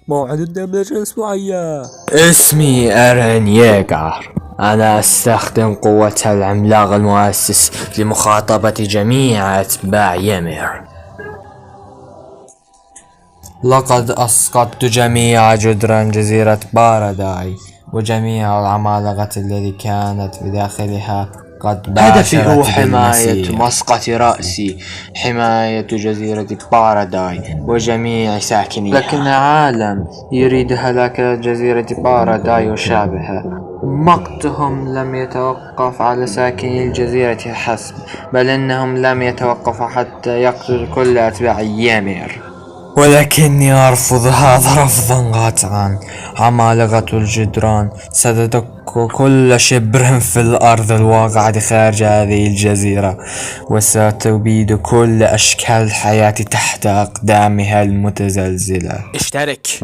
موعد الدبلجة الأسبوعية. اسمي إيرين ييغر. أنا أستخدم قوة العملاق المؤسس لمخاطبة جميع أتباع يمير. لقد أسقطت جميع جدران جزيرة باراداي وجميع العمالقة التي كانت بداخلها قد هدفي هو باشرت حماية بالمسير. مسقط رأسي، حماية جزيرة باراداي وجميع ساكنيها. لكن العالم يريد هلاك جزيرة باراداي وشعبها. مقتهم لم يتوقف على ساكني الجزيرة حسب، بل إنهم لم يتوقفوا حتى يقتلوا كل أتباع يمير. ولكني أرفض هذا رفضا قاطعا. عمالقة الجدران ستدك كل شبر في الأرض الواقعة خارج هذه الجزيرة، وستبيد كل أشكال الحياة تحت أقدامها المتزلزلة. اشترك.